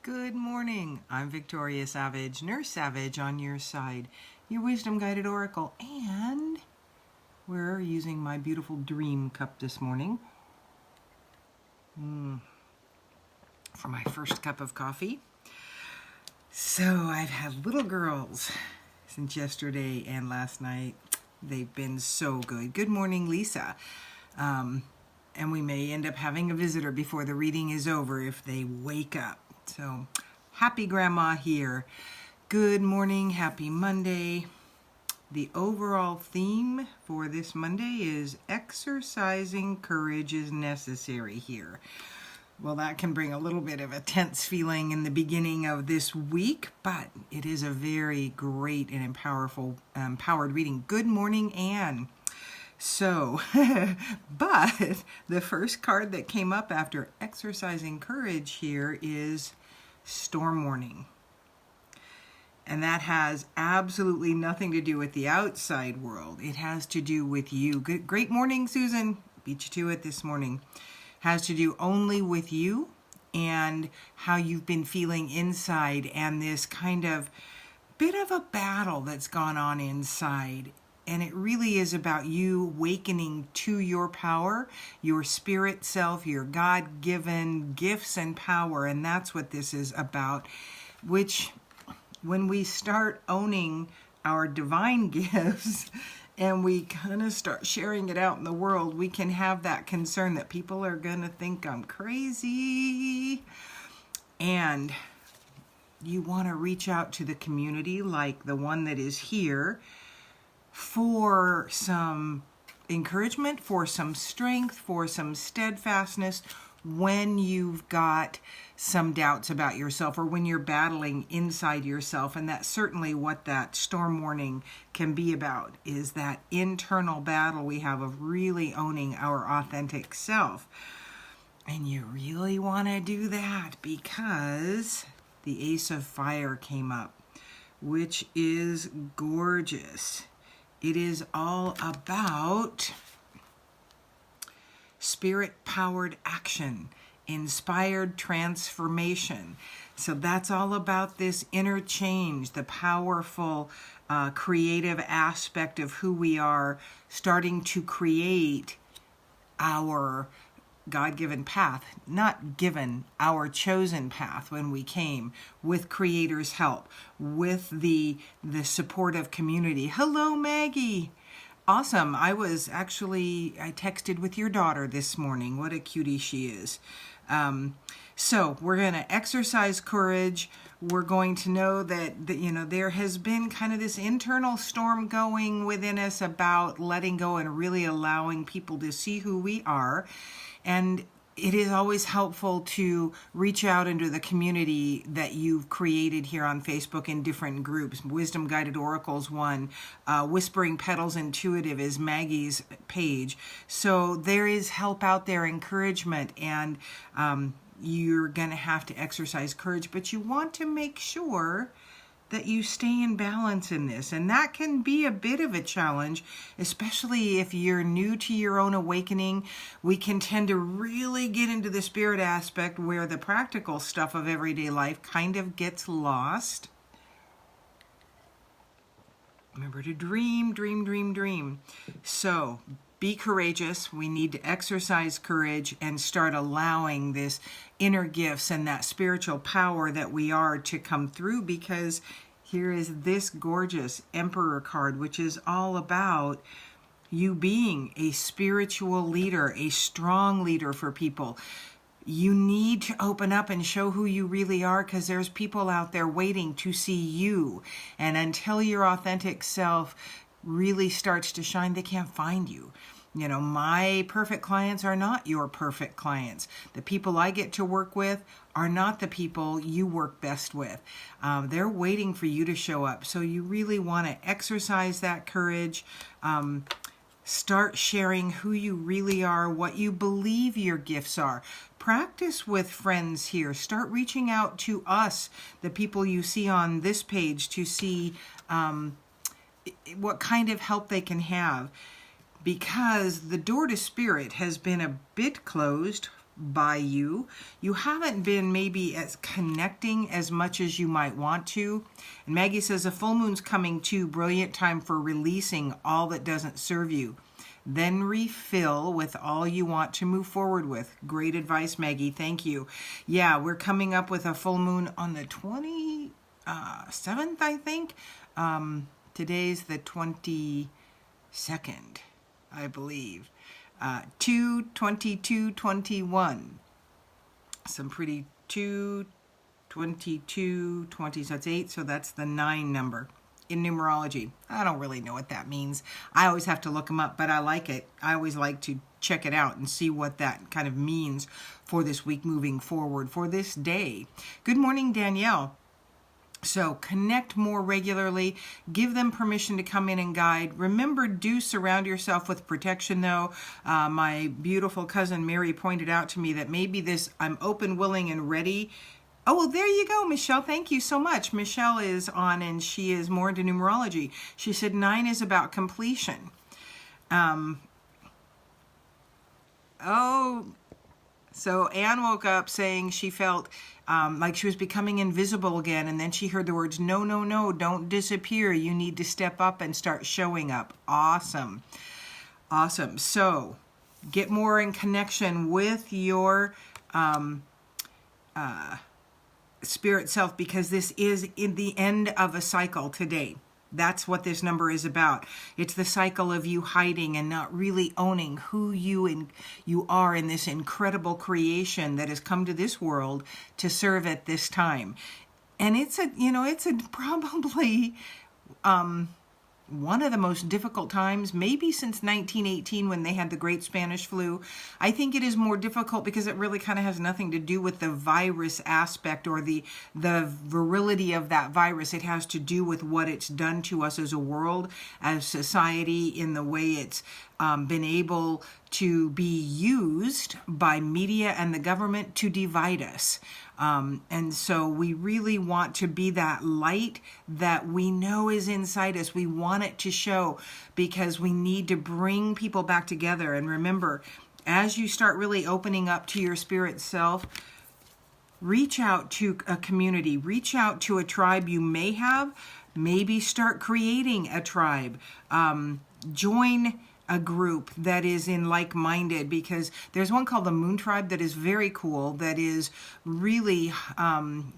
Good morning. I'm Victoria Savage, Nurse Savage on your side, your wisdom guided oracle, and we're using my beautiful dream cup this morning for my first cup of coffee. So I've had little girls since yesterday and last night. They've been so good. Good morning, Lisa. And we may end up having a visitor before the reading is over if they wake up. So happy grandma here. Good morning, happy Monday. The overall theme for this Monday is exercising courage is necessary here. Well, that can bring a little bit of a tense feeling in the beginning of this week, but it is a very great and empowered reading. Good morning, Anne. So, but the first card that came up after exercising courage here is storm warning. And that has absolutely nothing to do with the outside world. It has to do with you. Great morning, Susan. Beat you to it this morning. Has to do only with you and how you've been feeling inside and this kind of bit of a battle that's gone on inside. And it really is about you awakening to your power, your spirit self, your God-given gifts and power. And that's what this is about, which when we start owning our divine gifts and we kind of start sharing it out in the world, we can have that concern that people are going to think I'm crazy. And you want to reach out to the community like the one that is here for some encouragement, for some strength, for some steadfastness when you've got some doubts about yourself or when you're battling inside yourself. And that's certainly what that storm warning can be about, is that internal battle we have of really owning our authentic self. And you really want to do that because the Ace of Fire came up, which is gorgeous. It is all about spirit-powered action, inspired transformation. So that's all about this inner change, the powerful, creative aspect of who we are, starting to create our God-given path, not given, our chosen path when we came, with Creator's help, with the supportive community. Hello, Maggie. Awesome. I texted with your daughter this morning. What a cutie she is. So we're going to exercise courage. We're going to know that there has been kind of this internal storm going within us about letting go and really allowing people to see who we are. And it is always helpful to reach out into the community that you've created here on Facebook in different groups. Wisdom Guided Oracles one, Whispering Petals Intuitive is Maggie's page. So there is help out there, encouragement, and you're going to have to exercise courage, but you want to make sure that you stay in balance in this. And that can be a bit of a challenge, especially if you're new to your own awakening. We can tend to really get into the spirit aspect where the practical stuff of everyday life kind of gets lost. Remember to dream, dream, dream, dream. So be courageous. We need to exercise courage and start allowing this inner gifts and that spiritual power that we are to come through, because here is this gorgeous Emperor card, which is all about you being a spiritual leader, a strong leader for people. You need to open up and show who you really are, because there's people out there waiting to see you. And until your authentic self really starts to shine, they can't find you. You know, my perfect clients are not your perfect clients. The people I get to work with are not the people you work best with. They're waiting for you to show up. So you really want to exercise that courage. Start sharing who you really are, what you believe your gifts are. Practice with friends here. Start reaching out to us, the people you see on this page, to see what kind of help they can have. Because the door to spirit has been a bit closed by you. You haven't been maybe as connecting as much as you might want to. And Maggie says, a full moon's coming too. Brilliant time for releasing all that doesn't serve you. Then refill with all you want to move forward with. Great advice, Maggie. Thank you. Yeah, we're coming up with a full moon on the 27th, I think. Today's the 22nd, I believe. 2/22/21. Some pretty 2/22/20. So that's 8. So that's the 9 number in numerology. I don't really know what that means. I always have to look them up, but I like it. I always like to check it out and see what that kind of means for this week moving forward, for this day. Good morning, Danielle. So connect more regularly, give them permission to come in and guide. Remember, do surround yourself with protection though. My beautiful cousin Mary pointed out to me that maybe this, I'm open, willing, and ready. Oh, well, there you go, Michelle. Thank you so much. Michelle is on and she is more into numerology. She said 9 is about completion. So Anne woke up saying she felt like she was becoming invisible again, and then she heard the words, no, no, no, don't disappear. You need to step up and start showing up. Awesome. Awesome. So get more in connection with your spirit self, because this is in the end of a cycle today. That's what this number is about. It's the cycle of you hiding and not really owning who you are in this incredible creation that has come to this world to serve at this time. And it's probably one of the most difficult times, maybe since 1918 when they had the Great Spanish Flu. I think it is more difficult because it really kind of has nothing to do with the virus aspect or the virility of that virus. It has to do with what it's done to us as a world, as society, in the way it's been able to be used by media and the government to divide us. And so we really want to be that light that we know is inside us. We want it to show because we need to bring people back together. And remember, as you start really opening up to your spirit self, reach out to a community, reach out to a tribe you may have, maybe start creating a tribe, join a group that is in like-minded, because there's one called the Moon Tribe that is very cool, that is really,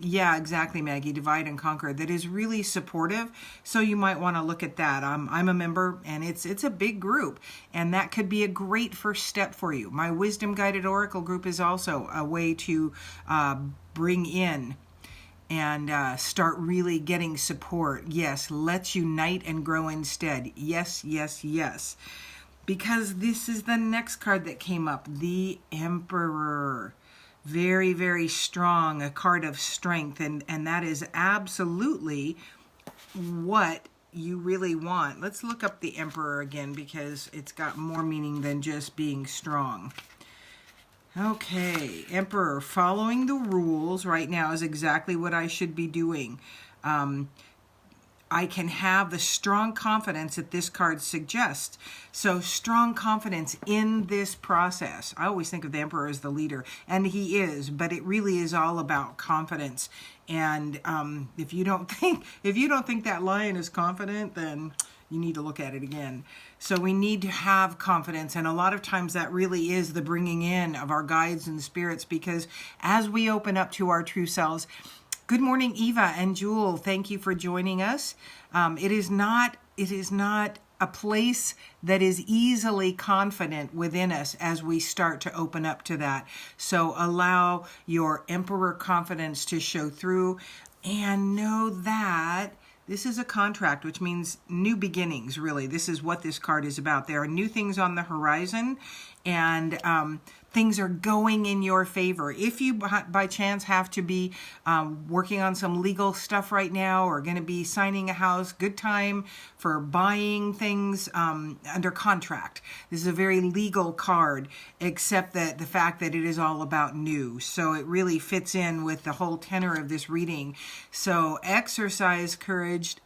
yeah, exactly, Maggie, divide and conquer, that is really supportive. So you might want to look at that. I'm a member, and it's a big group, and that could be a great first step for you. My Wisdom Guided Oracle group is also a way to bring in and start really getting support. Yes, let's unite and grow instead. Yes, yes, yes. Because this is the next card that came up, the Emperor. Very, very strong, a card of strength, and that is absolutely what you really want. Let's look up the Emperor again because it's got more meaning than just being strong. Okay, Emperor, following the rules right now is exactly what I should be doing. I can have the strong confidence that this card suggests. So strong confidence in this process. I always think of the Emperor as the leader, and he is, but it really is all about confidence. And if you don't think that lion is confident, then you need to look at it again. So we need to have confidence, and a lot of times that really is the bringing in of our guides and spirits, because as we open up to our true selves. Good morning, Eva and Jewel. Thank you for joining us. It is not a place that is easily confident within us as we start to open up to that. So allow your Emperor confidence to show through, and know that this is a contract, which means new beginnings, really. This is what this card is about. There are new things on the horizon, and things are going in your favor. If you, by chance, have to be working on some legal stuff right now, or going to be signing a house, good time for buying things under contract. This is a very legal card, except that the fact that it is all about new. So it really fits in with the whole tenor of this reading. So exercise courage.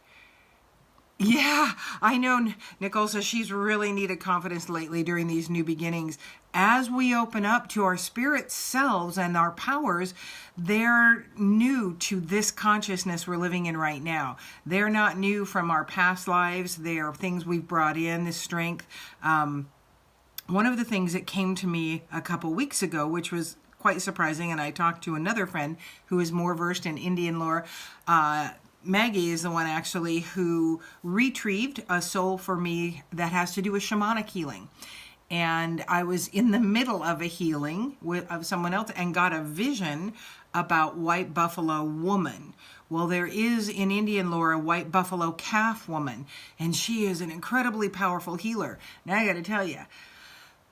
Yeah, I know Nicole says she's really needed confidence lately during these new beginnings. As we open up to our spirit selves and our powers, they're new to this consciousness we're living in right now. They're not new from our past lives. They are things we've brought in, this strength. One of the things that came to me a couple weeks ago, which was quite surprising, and I talked to another friend who is more versed in Indian lore. Maggie is the one actually who retrieved a soul for me that has to do with shamanic healing. And I was in the middle of a healing of someone else and got a vision about white buffalo woman. Well, there is in Indian lore a white buffalo calf woman, and she is an incredibly powerful healer. Now I got to tell you,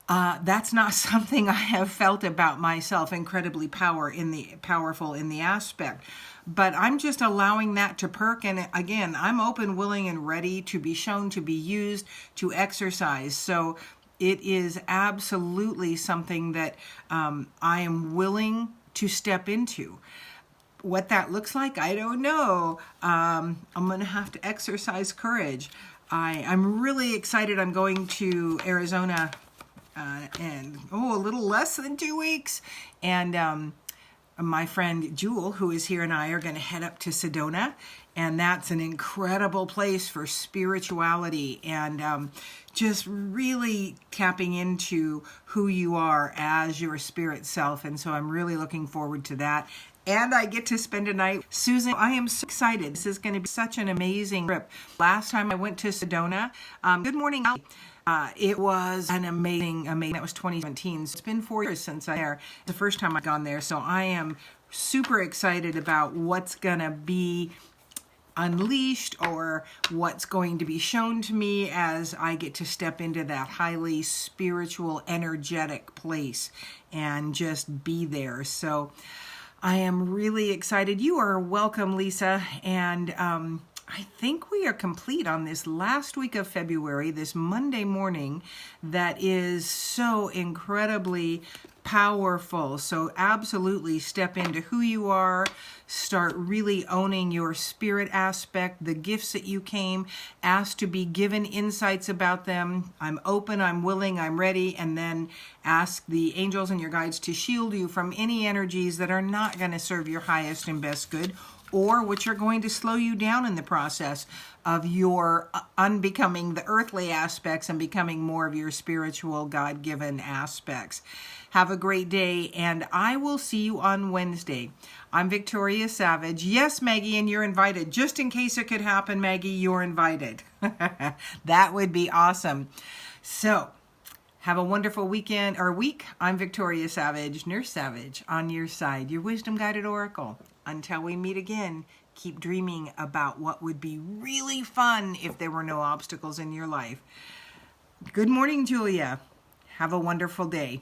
that's not something I have felt about myself, incredibly powerful in the aspect. But I'm just allowing that to perk. And again, I'm open, willing, and ready to be shown, to be used, to exercise. So it is absolutely something that I am willing to step into. What that looks like, I don't know. I'm going to have to exercise courage. I'm really excited. I'm going to Arizona in a little less than 2 weeks. And my friend Jewel, who is here, and I are going to head up to Sedona, and that's an incredible place for spirituality and just really tapping into who you are as your spirit self. And so I'm really looking forward to that. And I get to spend a night. Susan, I am so excited. This is going to be such an amazing trip. Last time I went to Sedona, good morning. It was an amazing. That was 2017. So it's been 4 years since I'm there. The first time I've gone there. So I am super excited about what's going to be unleashed or what's going to be shown to me as I get to step into that highly spiritual, energetic place and just be there. So I am really excited. You are welcome, Lisa. And I think we are complete on this last week of February, this Monday morning that is so incredibly powerful. So absolutely step into who you are, start really owning your spirit aspect, the gifts that you came asked to be given insights about them. I'm open, I'm willing, I'm ready, and then ask the angels and your guides to shield you from any energies that are not going to serve your highest and best good, or which are going to slow you down in the process of your unbecoming the earthly aspects and becoming more of your spiritual, God-given aspects. Have a great day, and I will see you on Wednesday. I'm Victoria Savage. Yes, Maggie, and you're invited. Just in case it could happen, Maggie, you're invited. That would be awesome. So, have a wonderful weekend or week. I'm Victoria Savage, Nurse Savage, on your side, your wisdom guided oracle. Until we meet again, keep dreaming about what would be really fun if there were no obstacles in your life. Good morning, Julia. Have a wonderful day.